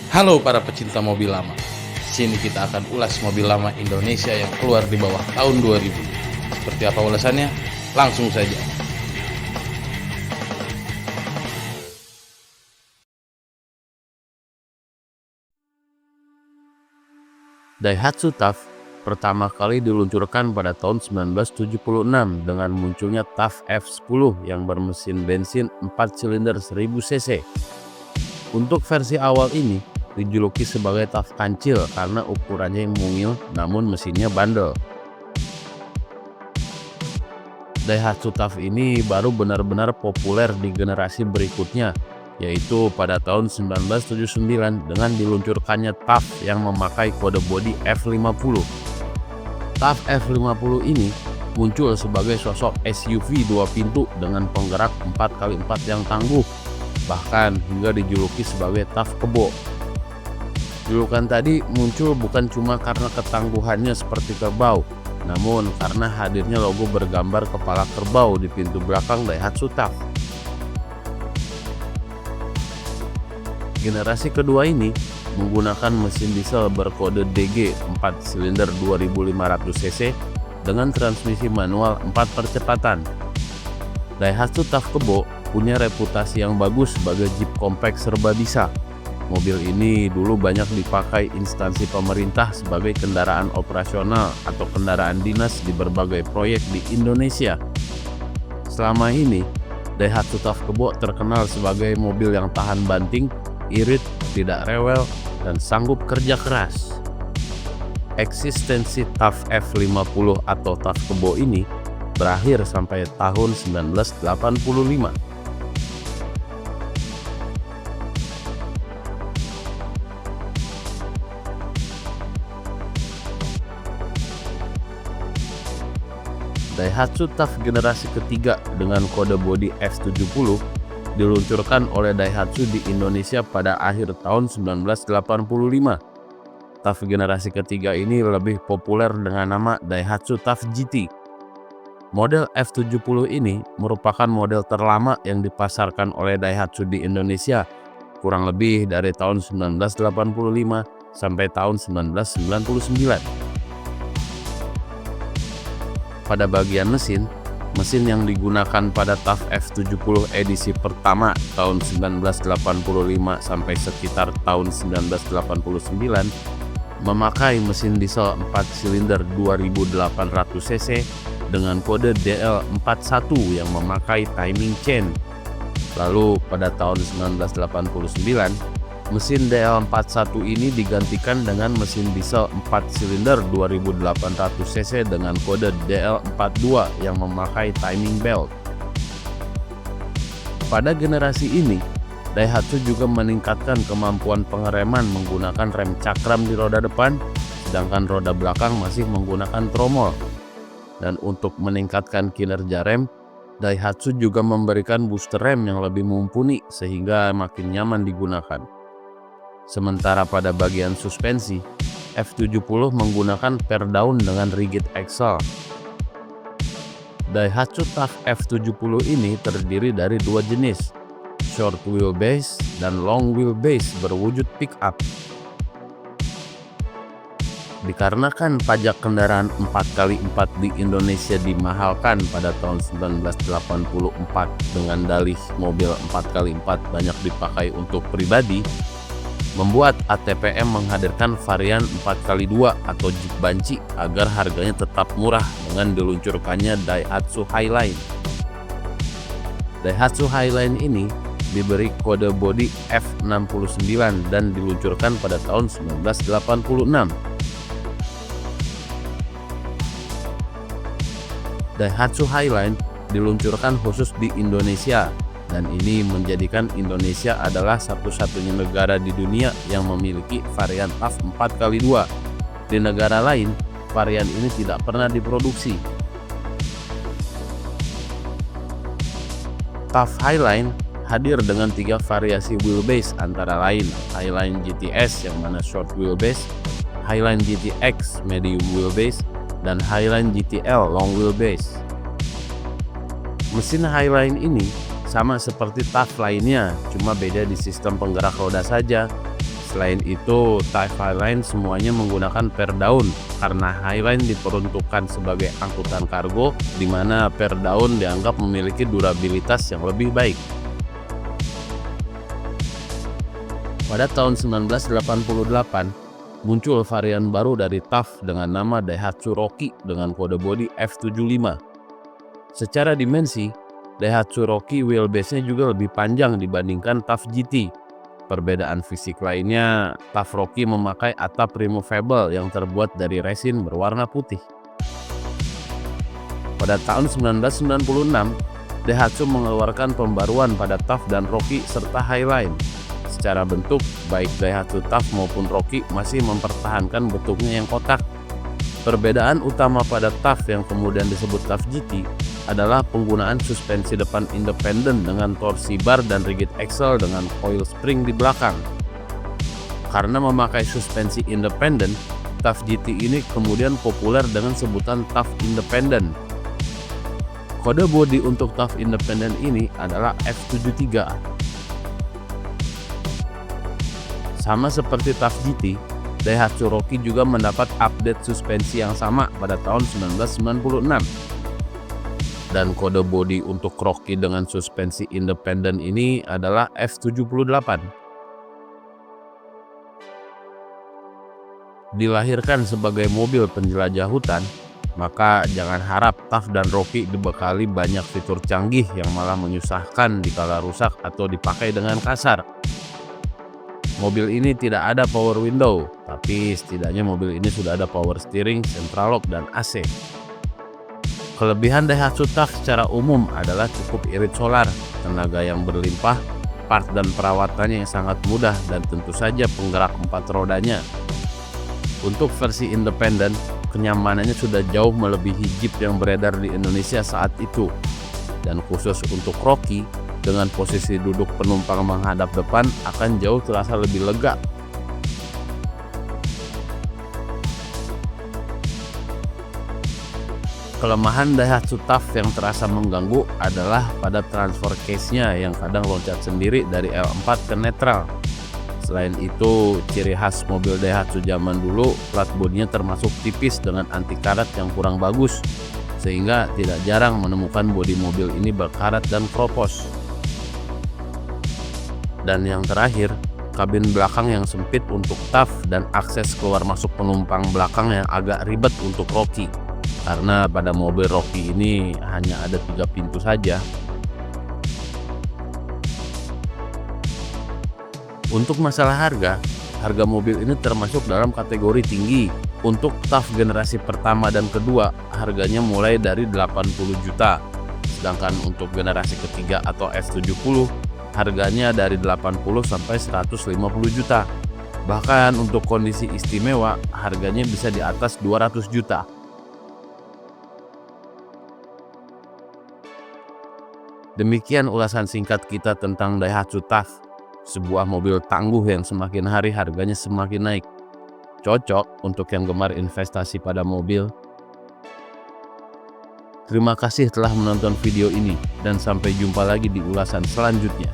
Halo para pecinta mobil lama. Sini kita akan ulas mobil lama Indonesia yang keluar di bawah tahun 2000. Seperti apa ulasannya? Langsung saja. Daihatsu TAF pertama kali diluncurkan pada tahun 1976 dengan munculnya TAF F10 yang bermesin bensin 4 silinder 1000 cc. Untuk versi awal ini dijuluki sebagai TAF kancil karena ukurannya yang mungil namun mesinnya bandel. Daihatsu TAF ini baru benar-benar populer di generasi berikutnya, yaitu pada tahun 1979 dengan diluncurkannya TAF yang memakai kode bodi F50. TAF F50 ini muncul sebagai sosok SUV 2 pintu dengan penggerak 4x4 yang tangguh, bahkan hingga dijuluki sebagai TAF Kebo. Julukan tadi muncul bukan cuma karena ketangguhannya seperti kerbau, namun karena hadirnya logo bergambar kepala kerbau di pintu belakang Daihatsu TAF. Generasi kedua ini menggunakan mesin diesel berkode DG 4 silinder 2500 cc dengan transmisi manual 4 percepatan. Daihatsu TAF Kebo punya reputasi yang bagus sebagai jeep compact serba bisa. Mobil ini dulu banyak dipakai instansi pemerintah sebagai kendaraan operasional atau kendaraan dinas di berbagai proyek di Indonesia. Selama ini, Daihatsu TAF Kebo terkenal sebagai mobil yang tahan banting, irit, tidak rewel, dan sanggup kerja keras. Eksistensi TAF F50 atau TAF Kebo ini berakhir sampai tahun 1985. Daihatsu TAF generasi ketiga dengan kode bodi F70 diluncurkan oleh Daihatsu di Indonesia pada akhir tahun 1985. TAF generasi ketiga ini lebih populer dengan nama Daihatsu TAF GT. Model F70 ini merupakan model terlama yang dipasarkan oleh Daihatsu di Indonesia, kurang lebih dari tahun 1985 sampai tahun 1999. Pada bagian mesin yang digunakan pada TAF F70 edisi pertama tahun 1985 sampai sekitar tahun 1989 memakai mesin diesel 4 silinder 2800 cc dengan kode DL41 yang memakai timing chain. Lalu pada tahun 1989 mesin DL41 ini digantikan dengan mesin diesel 4 silinder 2800 cc dengan kode DL42 yang memakai timing belt. Pada generasi ini, Daihatsu juga meningkatkan kemampuan pengereman menggunakan rem cakram di roda depan, sedangkan roda belakang masih menggunakan tromol. Dan untuk meningkatkan kinerja rem, Daihatsu juga memberikan booster rem yang lebih mumpuni sehingga makin nyaman digunakan. Sementara pada bagian suspensi, F70 menggunakan per daun dengan rigid axle. Daihatsu TAF F70 ini terdiri dari dua jenis, short wheelbase dan long wheelbase berwujud pickup. Dikarenakan pajak kendaraan 4x4 di Indonesia dimahalkan pada tahun 1984 dengan dalih mobil 4x4 banyak dipakai untuk pribadi, membuat ATPM menghadirkan varian 4x2 atau Jeep banci agar harganya tetap murah dengan diluncurkannya Daihatsu Highline. Daihatsu Highline ini diberi kode bodi F69 dan diluncurkan pada tahun 1986. Daihatsu Highline diluncurkan khusus di Indonesia, dan ini menjadikan Indonesia adalah satu-satunya negara di dunia yang memiliki varian TAF 4x2. Di negara lain, varian ini tidak pernah diproduksi. TAF Highline hadir dengan 3 variasi wheelbase antara lain Highline GTS yang mana short wheelbase, Highline GTX medium wheelbase, dan Highline GTL long wheelbase. Mesin Highline ini sama seperti TAF lainnya, cuma beda di sistem penggerak roda saja. Selain itu, Type Highline semuanya menggunakan per daun karena Highline diperuntukkan sebagai angkutan kargo, di mana per daun dianggap memiliki durabilitas yang lebih baik. Pada tahun 1988, muncul varian baru dari TAF dengan nama Daihatsu Rocky dengan kode bodi F75. Secara dimensi, Daihatsu Rocky wheelbase-nya juga lebih panjang dibandingkan TAF GT. Perbedaan fisik lainnya, TAF Rocky memakai atap removable yang terbuat dari resin berwarna putih. Pada tahun 1996, Daihatsu mengeluarkan pembaruan pada TAF dan Rocky serta Highline. Secara bentuk, baik Daihatsu TAF maupun Rocky masih mempertahankan bentuknya yang kotak. Perbedaan utama pada TAF yang kemudian disebut TAF GT adalah penggunaan suspensi depan independen dengan torsi bar dan rigid axle dengan coil spring di belakang. Karena memakai suspensi independen, TAF GT ini kemudian populer dengan sebutan TAF Independent. Kode bodi untuk TAF Independent ini adalah F73. Sama seperti TAF GT, Daihatsu Rocky juga mendapat update suspensi yang sama pada tahun 1996. Dan kode bodi untuk Rocky dengan suspensi independen ini adalah F78. Dilahirkan sebagai mobil penjelajah hutan, maka jangan harap TAF dan Rocky dibekali banyak fitur canggih yang malah menyusahkan dikala rusak atau dipakai dengan kasar. Mobil ini tidak ada power window, tapi setidaknya mobil ini sudah ada power steering, central lock, dan AC. Kelebihan Daihatsu TAF secara umum adalah cukup irit solar, tenaga yang berlimpah, part dan perawatannya yang sangat mudah, dan tentu saja penggerak 4 rodanya. Untuk versi independen, kenyamanannya sudah jauh melebihi Jeep yang beredar di Indonesia saat itu. Dan khusus untuk Rocky, dengan posisi duduk penumpang menghadap depan akan jauh terasa lebih lega. Kelemahan Daihatsu TAF yang terasa mengganggu adalah pada transfer case-nya yang kadang loncat sendiri dari L4 ke netral. Selain itu, ciri khas mobil Daihatsu zaman dulu, plat bodinya termasuk tipis dengan anti karat yang kurang bagus, sehingga tidak jarang menemukan bodi mobil ini berkarat dan kropos. Dan yang terakhir, kabin belakang yang sempit untuk TAF dan akses keluar masuk penumpang belakang yang agak ribet untuk Rocky. Karena pada mobil Rocky ini hanya ada 3 pintu saja. Untuk masalah harga mobil ini termasuk dalam kategori tinggi. Untuk TAF generasi pertama dan kedua, harganya mulai dari 80 juta. Sedangkan untuk generasi ketiga atau F70, harganya dari 80 sampai 150 juta. Bahkan untuk kondisi istimewa, harganya bisa di atas 200 juta. Demikian ulasan singkat kita tentang Daihatsu TAF, sebuah mobil tangguh yang semakin hari harganya semakin naik. Cocok untuk yang gemar investasi pada mobil. Terima kasih telah menonton video ini dan sampai jumpa lagi di ulasan selanjutnya.